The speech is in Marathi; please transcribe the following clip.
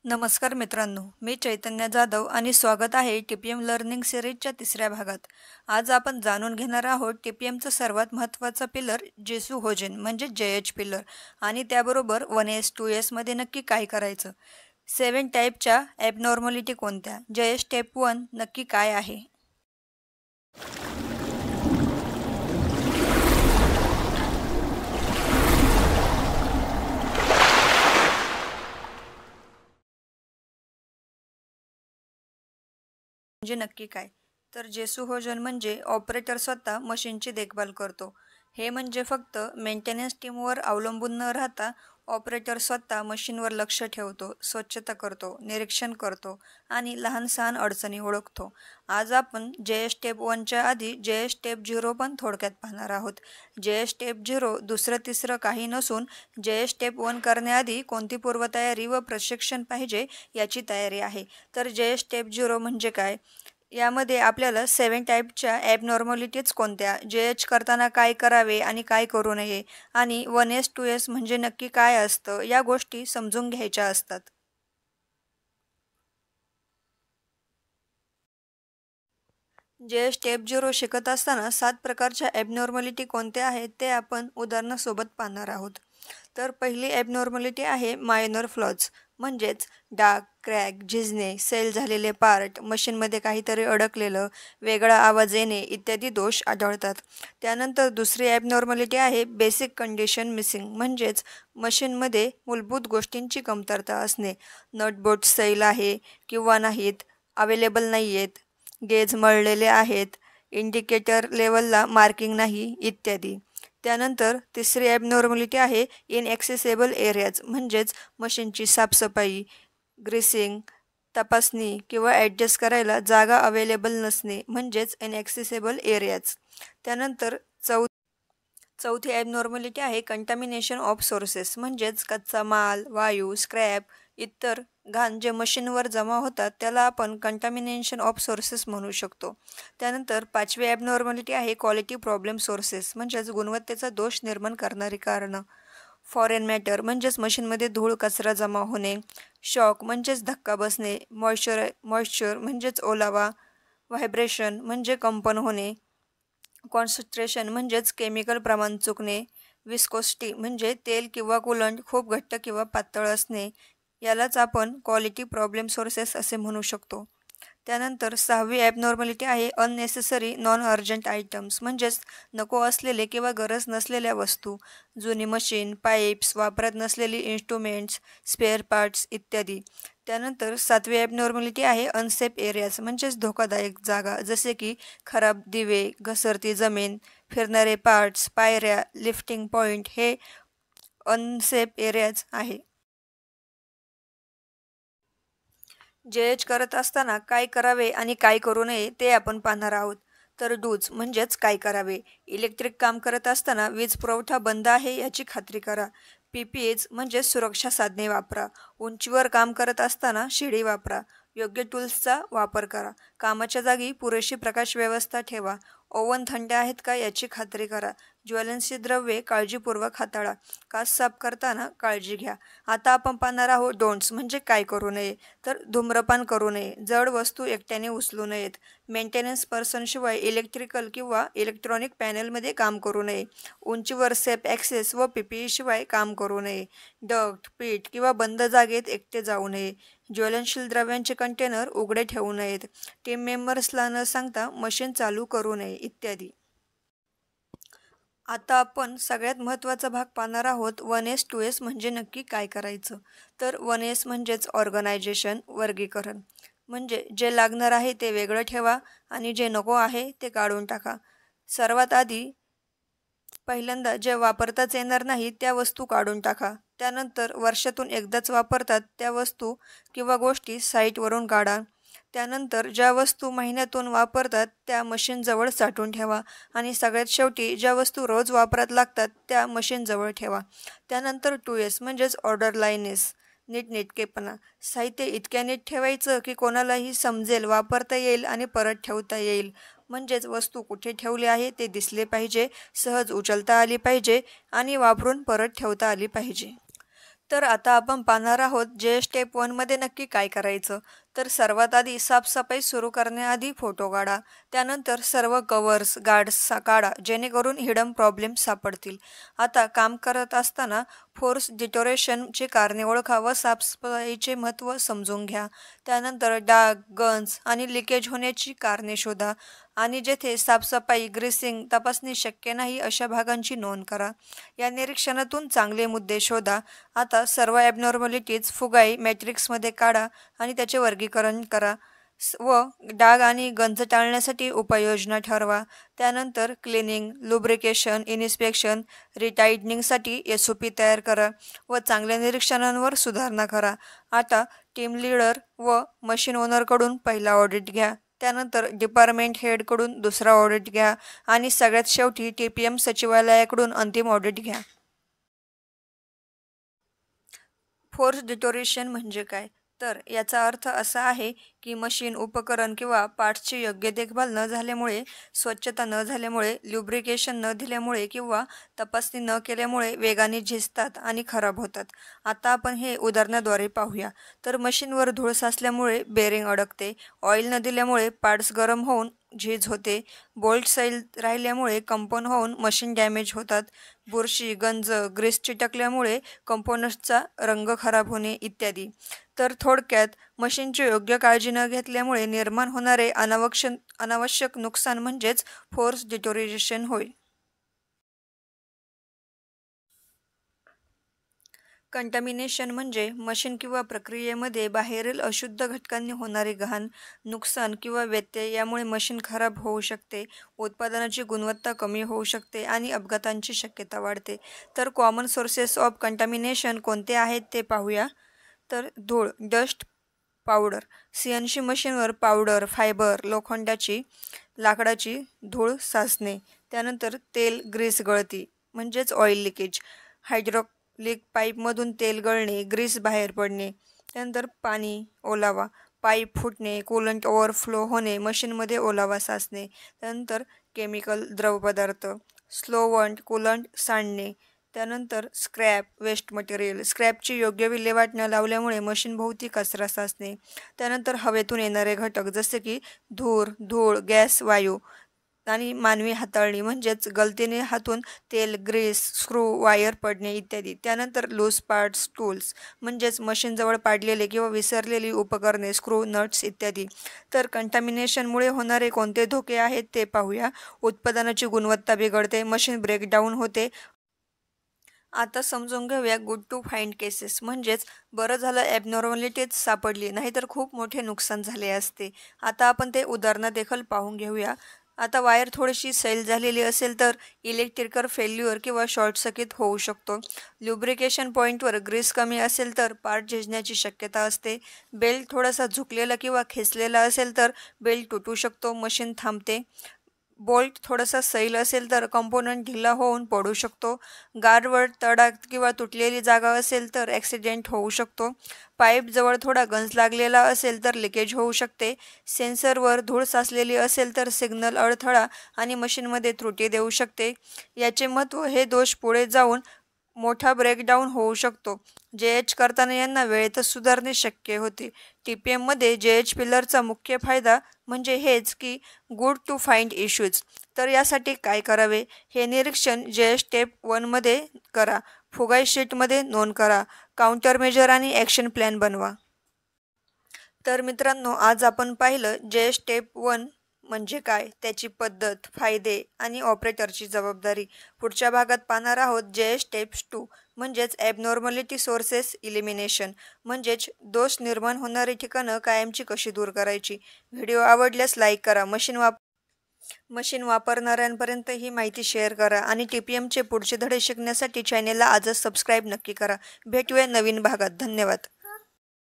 नमस्कार मित्रांनो, मी चैतन्य जाधव आणि स्वागत आहे टीपीएम लर्निंग सिरीजच्या तिसऱ्या भागात. आज आपण जाणून घेणार आहोत टीपीएमचं सर्वात महत्त्वाचं पिलर जेसू होजेन म्हणजे JH पिलर आणि त्याबरोबर 1S 2S मध्ये नक्की काय करायचं. 7 टाईपच्या ॲबनॉर्मॅलिटी कोणत्या, JH टाईप 1 नक्की काय आहे. म्हणजे नक्की काय? तर जेसू होजन म्हणजे ऑपरेटर स्वतः मशीनची देखभाल करतो. हे म्हणजे फक्त मेंटेनन्स टीमवर अवलंबून न राहता ऑपरेटर स्वतः मशीनवर लक्ष ठेवतो, स्वच्छता करतो, निरीक्षण करतो आणि लहान सहान अडचणी ओळखतो. आज आपण JH स्टेप 1च्या आधी JH स्टेप 0 पण थोडक्यात पाहणार आहोत. JH स्टेप 0 दुसरं तिसरं काही नसून JH स्टेप 1 करण्याआधी कोणती पूर्वतयारी व प्रशिक्षण पाहिजे याची तयारी आहे. तर JH स्टेप 0 म्हणजे काय? यामध्ये आपल्याला 7 टाईपच्या ॲबनॉर्मॅलिटीज कोणत्या, JH करताना काय करावे आणि काय करू नये आणि 1S 2S म्हणजे नक्की काय असतं या गोष्टी समजून घ्यायच्या असतात. JH स्टेप 0 शिकत असताना 7 प्रकारच्या ॲबनॉर्मॅलिटी कोणत्या आहेत ते आपण उदाहरणासोबत पाहणार आहोत. तर पहिली ॲबनॉर्मॅलिटी आहे मायनर फ्लॉज म्हणजेच डाग, क्रॅक, झिजणे, सेल झालेले पार्ट, मशीनमध्ये काहीतरी अडकलेलं, वेगळा आवाज येणे इत्यादी दोष आढळतात. त्यानंतर दुसरी ॲबनॉर्मॅलिटी आहे बेसिक कंडिशन मिसिंग म्हणजेच मशीनमध्ये मूलभूत गोष्टींची कमतरता असणे. नटबोल्ट सैल आहे किंवा नाहीत, अवेलेबल नाही आहेत, गेज मळलेले आहेत, इंडिकेटर लेवलला मार्किंग नाही इत्यादी. त्यानंतर तिसरी ॲबनॉर्मॅलिटी आहे इनॲक्सेसेबल एरियाज म्हणजेच मशीनची साफसफाई, ग्रीसिंग, तपासणी किंवा ॲडजस्ट करायला जागा अवेलेबल नसणे म्हणजेच इनॲक्सेसेबल एरियाज. त्यानंतर चौथी ॲबनॉर्मॅलिटी आहे कंटामिनेशन ऑफ सोर्सेस म्हणजेच कच्चा माल, वायू, स्क्रॅप, इतर घाण जे मशीनवर जमा होतात त्याला आपण कंटामिनेशन ऑफ सोर्सेस म्हणू शकतो. त्यानंतर पाचवी ॲबनॉर्मॅलिटी आहे क्वालिटी प्रॉब्लेम सोर्सेस म्हणजेच गुणवत्तेचा दोष निर्माण करणारी कारणं. फॉरेन मॅटर म्हणजेच मशीनमध्ये धूळ कचरा जमा होणे. शॉक म्हणजेच धक्का बसणे. मॉइश्चर म्हणजेच ओलावा. व्हायब्रेशन म्हणजे कंपन होणे. कॉन्सन्ट्रेशन म्हणजेच केमिकल प्रमाण चुकणे. विस्कोसिटी म्हणजे तेल किंवा कूलंट खूप घट्ट किंवा पातळ असणे. यालाच आपण क्वालिटी प्रॉब्लेम सोर्सेस असे म्हणू शकतो. त्यानंतर सहावी ॲबनॉर्मॅलिटी आहे अननेसेसरी नॉन अर्जंट आयटम्स म्हणजेच नको असलेले किंवा गरज नसलेल्या वस्तू. जुनी मशीन, पाईप्स, वापरत नसलेली इन्स्ट्रुमेंट्स, स्पेअर पार्ट्स इत्यादी. त्यानंतर सातवी ॲबनॉर्मॅलिटी आहे अनसेफ एरियाज म्हणजेच धोकादायक जागा जसे की खराब दिवे, घसरती जमीन, फिरणारे पार्ट्स, पायऱ्या, लिफ्टिंग पॉईंट हे अनसेफ एरियाज आहे. JH करत असताना काय करावे आणि काय करू नये ते आपण पाहणार आहोत. तर डूज म्हणजेच काय करावे. इलेक्ट्रिक काम करत असताना वीज पुरवठा बंद आहे याची खात्री करा. PPEs म्हणजे सुरक्षा साधने वापरा. उंचीवर काम करत असताना शिडी वापरा. योग्य टूल्सचा वापर करा. कामाच्या जागी पुरेशी प्रकाश व्यवस्था ठेवा. ओव्हन थंड आहेत का याची खात्री करा. ज्वलनशील द्रव्ये काळजीपूर्वक हाताळा. काच साफ करताना काळजी घ्या. आता आपण पाहणार आहोत डोंट्स म्हणजे काय करू नये. तर धूम्रपान करू नये. जड वस्तू एकट्याने उचलू नयेत. मेंटेनन्स पर्सनशिवाय इलेक्ट्रिकल किंवा इलेक्ट्रॉनिक पॅनेलमध्ये काम करू नये. उंचीवर सेफ ॲक्सेस व PPE शिवाय काम करू नये. डक्ट, पीठ किंवा बंद जागेत एकटे जाऊ नये. ज्वलनशील द्रव्यांचे कंटेनर उघडे ठेवू नयेत. टीम मेंबर्सला न सांगता मशीन चालू करू नये इत्यादी. आता आपण सगळ्यात महत्त्वाचा भाग पाहणार आहोत 1S 2S म्हणजे नक्की काय करायचं. तर 1S म्हणजेच ऑर्गनायझेशन, वर्गीकरण. म्हणजे जे लागणार आहे ते वेगळं ठेवा आणि जे नको आहे ते काढून टाका. सर्वात आधी पहिल्यांदा जे वापरताच येणार नाही त्या वस्तू काढून टाका. त्यानंतर वर्षातून एकदाच वापरतात त्या वस्तू किंवा गोष्टी साईटवरून काढा. त्यानंतर ज्या वस्तू महिन्यातून वापरतात त्या मशीनजवळ साठवून ठेवा आणि सगळ्यात शेवटी ज्या वस्तू रोज वापरात लागतात त्या मशीनजवळ ठेवा. त्यानंतर 2S म्हणजेच ऑर्डरलाइनेस, नीटनेटकेपणा. साहित्य इतक्या नीट ठेवायचं की कोणालाही समजेल, वापरता येईल आणि परत ठेवता येईल. म्हणजेच वस्तू कुठे ठेवली आहे ते दिसले पाहिजे, सहज उचलता आली पाहिजे आणि वापरून परत ठेवता आली पाहिजे. तर आता आपण पाहणार आहोत जे स्टेप 1मध्ये नक्की काय करायचं. तर सर्वात आधी साफसफाई सुरू करण्याआधी फोटो काढा. त्यानंतर सर्व कव्हर्स गार्ड्स काढा जेणेकरून हिडन प्रॉब्लेम सापडतील. आता काम करत असताना फोर्स डिटोरेशनची कारणे ओळखा व साफसफाईचे महत्त्व समजून घ्या. त्यानंतर डाग, गंज आणि लिकेज होण्याची कारणे शोधा आणि जेथे साफसफाई, ग्रीसिंग तपासणी शक्य नाही अशा भागांची नोंद करा. या निरीक्षणातून चांगले मुद्दे शोधा. आता सर्व ॲबनॉर्मॅलिटीज फुगाई मॅट्रिक्समध्ये काढा आणि त्याचे वर्गीकरण करा व डाग आणि गंज टाळण्यासाठी उपाययोजना ठरवा. त्यानंतर क्लिनिंग, लुब्रिकेशन, इन्स्पेक्शन, रिटायडनिंगसाठी SOP तयार करा व चांगल्या निरीक्षणांवर सुधारणा करा. आता टीम लीडर व मशीन ओनरकडून पहिला ऑडिट घ्या. त्यानंतर डिपार्टमेंट हेडकडून दुसरा ऑडिट घ्या आणि सगळ्यात शेवटी TPM सचिवालयाकडून अंतिम ऑडिट घ्या. फोर्स डिटोरेशन म्हणजे काय? तर याचा अर्थ असा आहे की मशीन, उपकरण किंवा पार्ट्सची योग्य देखभाल न झाल्यामुळे, स्वच्छता न झाल्यामुळे, ल्युब्रिकेशन न दिल्यामुळे किंवा तपासणी न केल्यामुळे वेगाने झिजतात आणि खराब होतात. आता आपण हे उदाहरणाद्वारे पाहूया. तर मशीनवर धूळ साचल्यामुळे बेरिंग अडकते, ऑइल न दिल्यामुळे पार्ट्स गरम होऊन झीज होते, बोल्ट सैल राहिल्यामुळे कंपाऊंड होऊन मशीन डॅमेज होतात, बुरशी, गंज, ग्रीस चिटकल्यामुळे कंपोनंट्सचा रंग खराब होणे इत्यादी. तर थोडक्यात मशीनची योग्य काळजी न घेतल्यामुळे निर्माण होणारे अनावश्यक नुकसान म्हणजेच फोर्स डिटोरिएशन होय. कंटामिनेशन म्हणजे मशीन किंवा प्रक्रियेमध्ये बाहेरील अशुद्ध घटकांनी होणारे गहाण, नुकसान किंवा व्यत्यय. यामुळे मशीन खराब होऊ शकते, उत्पादनाची गुणवत्ता कमी होऊ शकते आणि अपघातांची शक्यता वाढते. तर कॉमन सोर्सेस ऑफ कंटामिनेशन कोणते आहेत ते पाहूया. तर धूळ, डस्ट, पावडर. CNC मशीनवर पावडर, फायबर, लोखंडाची, लाकडाची धूळ साचणे. त्यानंतर तेल, ग्रीस गळती म्हणजेच ऑइल लिकेज. हायड्रॉलिक पाईपमधून तेल गळणे, ग्रीस बाहेर पडणे. त्यानंतर पाणी, ओलावा, पाईप फुटणे, कूलंट ओव्हरफ्लो होणे, मशीनमध्ये ओलावा साचणे. त्यानंतर केमिकल, द्रवपदार्थ, स्लोवंट, कूलंट सांडणे. त्यानंतर स्क्रॅप, वेस्ट मटेरियल. स्क्रॅपची योग्य विल्हेवाट न लावल्यामुळे मशीनभोवती कचरा साचणे. त्यानंतर हवेतून येणारे घटक जसे की धूर, धूळ, गॅस, वायू आणि मानवी हाताळणी म्हणजेच गलतीने हातून तेल, ग्रीस, स्क्रू, वायर पडणे इत्यादी. त्यानंतर लूज पार्ट्स, टूल्स म्हणजेच मशीनजवळ पाडलेले किंवा विसरलेली उपकरणे, स्क्रू, नट्स इत्यादी. तर कंटामिनेशनमुळे होणारे कोणते धोके आहेत ते पाहूया. उत्पादनाची गुणवत्ता बिघडते, मशीन ब्रेकडाऊन होते. आता समजून घेऊया गुड टू फाइंड केसेस म्हणजेच बरं झालं ॲबनॉर्मॅलिटीज सापडली, नाहीतर खूप मोठे नुकसान झाले असते. आता आपण ते उदाहरणं देखील पाहून घेऊया. आता वायर थोडीशी सैल झालेली असेल तर इलेक्ट्रिकल फेल्युअर किंवा शॉर्ट सर्किट होऊ शकतो. ल्युब्रिकेशन पॉईंटवर ग्रीस कमी असेल तर पार्ट झिजण्याची शक्यता असते. बेल्ट थोडासा झुकलेला किंवा खेचलेला असेल तर बेल्ट तुटू शकतो, मशीन थांबते. बोल्ट थोडासा सैल असेल तर कंपोनंट ढिला होऊन पडू शकतो. गार्डवर तडा किंवा तुटलेली जागा असेल तर ॲक्सिडेंट होऊ शकतो. पाईपजवळ थोडा गंज लागलेला असेल तर लिकेज होऊ शकते. सेन्सरवर धूळ साचलेली असेल तर सिग्नल अडथळा आणि मशीनमध्ये त्रुटी देऊ शकते. याचे महत्त्व, हे दोष पुढे जाऊन मोठा ब्रेकडाऊन होऊ शकतो. JH करताना यांना वेळेतच सुधारणे शक्य होते. TPMमध्ये JH पिलरचा मुख्य फायदा म्हणजे हेच की गुड टू फाइंड इश्यूज. तर यासाठी काय करावे? हे निरीक्षण JH स्टेप 1मध्ये करा. फुगाई शीटमध्ये नोंद करा. काउंटर मेजर आणि ॲक्शन प्लॅन बनवा. तर मित्रांनो, आज आपण पाहिलं JH स्टेप 1 म्हणजे काय, त्याची पद्धत, फायदे आणि ऑपरेटरची जबाबदारी. पुढच्या भागात पाहणार आहोत JH स्टेप्स 2 म्हणजेच ॲबनॉर्मॅलिटी सोर्सेस इलिमिनेशन म्हणजेच दोष निर्माण होणारी ठिकाणं कायमची कशी दूर करायची. व्हिडिओ आवडल्यास लाईक करा, मशीन वापरणाऱ्यांपर्यंत ही माहिती शेअर करा आणि TPMचे पुढचे धडे शिकण्यासाठी चॅनेलला आजच सबस्क्राईब नक्की करा. भेटूया नवीन भागात. धन्यवाद.